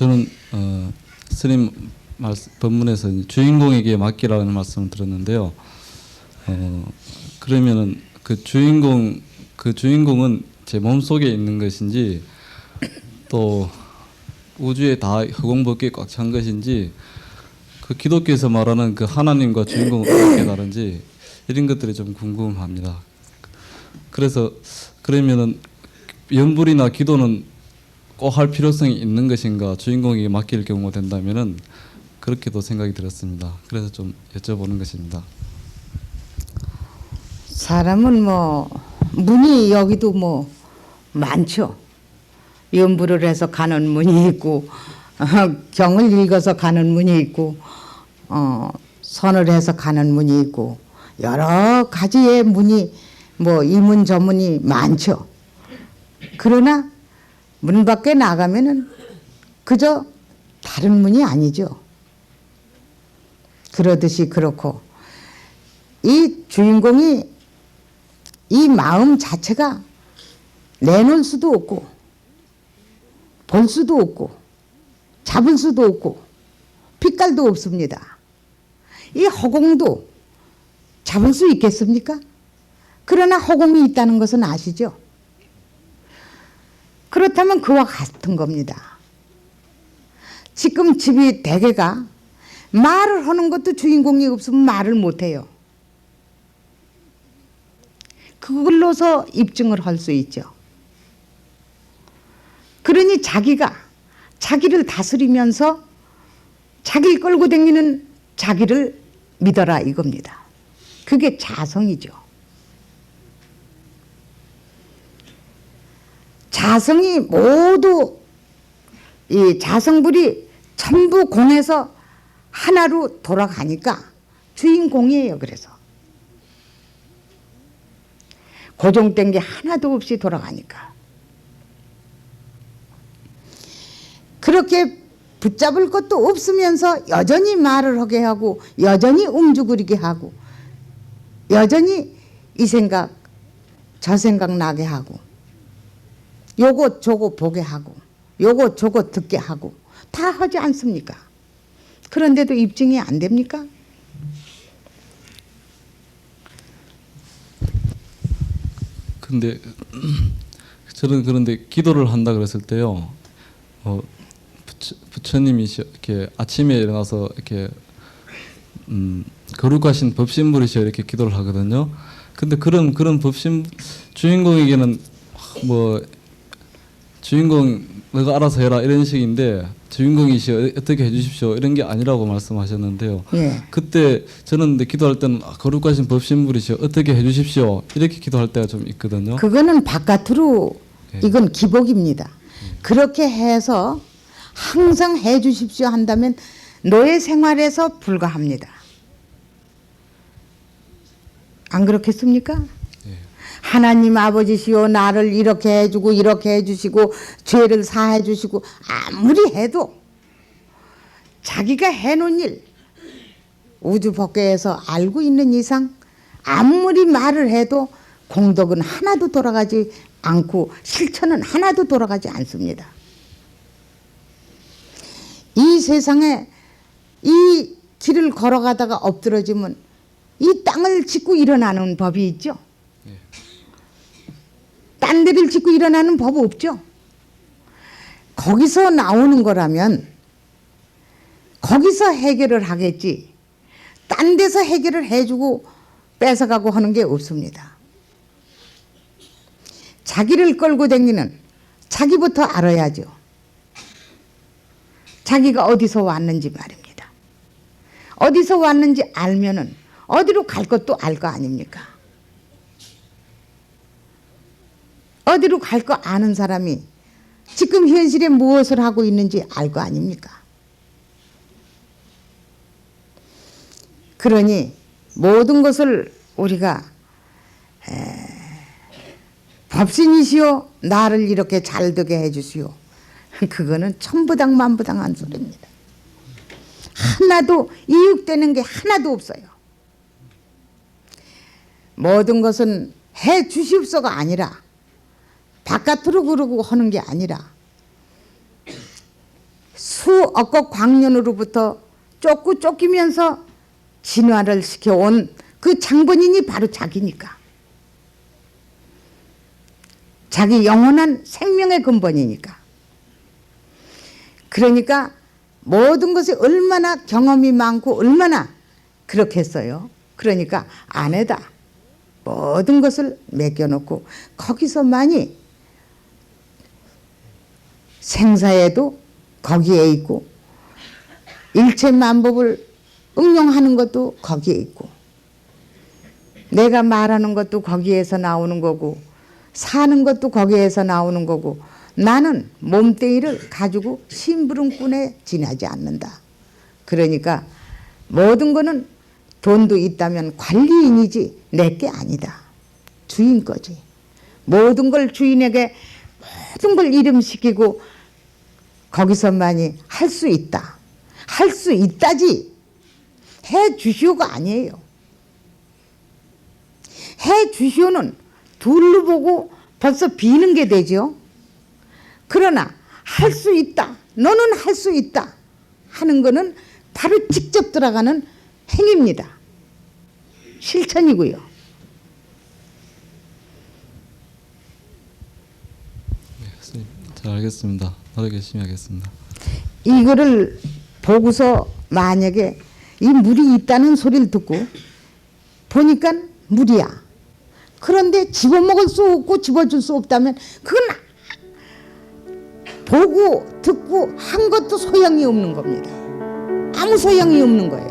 저는 스님 법문에서 주인공에게 맡기라는 말씀을 들었는데요. 그러면은 그 주인공은 제 몸속에 있는 것인지 또 우주에 다 허공법계에 꽉 찬 것인지 그 기독교에서 말하는 그 하나님과 주인공은 어떻게 다른지 이런 것들이 좀 궁금합니다. 그래서 그러면은 연불이나 기도는 꼭 할 필요성이 있는 것인가, 주인공에게 맡길 경우가 된다면은 그렇게도 생각이 들었습니다. 그래서 좀 여쭤보는 것입니다. 사람은 뭐 문이 여기도 뭐 많죠. 연불을 해서 가는 문이 있고 경을 읽어서 가는 문이 있고 선을 해서 가는 문이 있고 여러 가지의 문이 뭐 이 문 저 문이 많죠. 그러나 문 밖에 나가면은 그저 다른 문이 아니죠. 그러듯이 그렇고 이 주인공이 이 마음 자체가 내놓을 수도 없고 볼 수도 없고 잡을 수도 없고 빛깔도 없습니다. 이 허공도 잡을 수 있겠습니까? 그러나 허공이 있다는 것은 아시죠? 그렇다면 그와 같은 겁니다. 지금 집이 대개가 말을 하는 것도 주인공이 없으면 말을 못해요. 그걸로서 입증을 할 수 있죠. 그러니 자기가 자기를 다스리면서 자기를 끌고 다니는 자기를 믿어라 이겁니다. 그게 자성이죠. 자성이 모두 이 자성불이 전부 공에서 하나로 돌아가니까 주인공이에요. 그래서 고정된 게 하나도 없이 돌아가니까 그렇게 붙잡을 것도 없으면서 여전히 말을 하게 하고 여전히 움죽거리게 하고 여전히 이 생각 저 생각 나게 하고 요거 저거 보게 하고 요거 저거 듣게 하고 다 하지 않습니까? 그런데도 입증이 안 됩니까? 근데 저는 그런데 기도를 한다 그랬을 때요. 부처님이시 이렇게 아침에 일어나서 이렇게 거룩하신 법신불이시여 이렇게 기도를 하거든요. 근데 그런 법신 주인공에게는 뭐 주인공 너가 알아서 해라 이런 식인데 주인공이시여 어떻게 해주십시오 이런 게 아니라고 말씀하셨는데요. 예. 그때 저는 기도할 때는 거룩하신 법신불이시여 어떻게 해주십시오 이렇게 기도할 때가 좀 있거든요. 그거는 바깥으로 이건 기복입니다. 그렇게 해서 항상 해 주십시오 한다면 노예 생활에서 불가합니다. 안 그렇겠습니까? 하나님 아버지시오 나를 이렇게 해주고 이렇게 해주시고 죄를 사해 주시고 아무리 해도 자기가 해놓은 일 우주 법계에서 알고 있는 이상 아무리 말을 해도 공덕은 하나도 돌아가지 않고 실천은 하나도 돌아가지 않습니다. 이 세상에 이 길을 걸어가다가 엎드러지면 이 땅을 짚고 일어나는 법이 있죠. 딴 데를 짚고 일어나는 법 없죠. 거기서 나오는 거라면 거기서 해결을 하겠지. 딴 데서 해결을 해주고 뺏어가고 하는 게 없습니다. 자기를 끌고 다니는 자기부터 알아야죠. 자기가 어디서 왔는지 말입니다. 어디서 왔는지 알면은 어디로 갈 것도 알 거 아닙니까? 어디로 갈 거 아는 사람이 지금 현실에 무엇을 하고 있는지 알 거 아닙니까? 그러니 모든 것을 우리가 법신이시오 나를 이렇게 잘 되게 해주시오 그거는 천부당 만부당한 소리입니다. 하나도 이익되는 게 하나도 없어요. 모든 것은 해 주십소가 아니라 바깥으로 그러고 하는 게 아니라 수억억 광년으로부터 쫓기면서 진화를 시켜온 그 장본인이 바로 자기니까. 자기 영원한 생명의 근본이니까. 그러니까 모든 것이 얼마나 경험이 많고 얼마나 그렇게 했어요. 그러니까 안에다 모든 것을 맡겨놓고 거기서만이 생사에도 거기에 있고 일체 만법을 응용하는 것도 거기에 있고 내가 말하는 것도 거기에서 나오는 거고 사는 것도 거기에서 나오는 거고 나는 몸뚱이를 가지고 심부름꾼에 지나지 않는다. 그러니까 모든 거는 돈도 있다면 관리인이지 내게 아니다. 주인 거지. 모든 걸 주인에게 모든 걸 이름시키고 거기서만이 할 수 있다. 할 수 있다지. 해 주시오가 아니에요. 해 주시오는 둘로 보고 벌써 비는 게 되죠. 그러나 할 수 있다. 너는 할 수 있다. 하는 거는 바로 직접 들어가는 행위입니다. 실천이고요. 네, 잘 알겠습니다. 노력 열심히 하겠습니다. 이거를 보고서 만약에 이 물이 있다는 소리를 듣고 보니까 물이야. 그런데 집어먹을 수 없고 집어줄 수 없다면 그건 보고 듣고 한 것도 소용이 없는 겁니다. 아무 소용이 없는 거예요.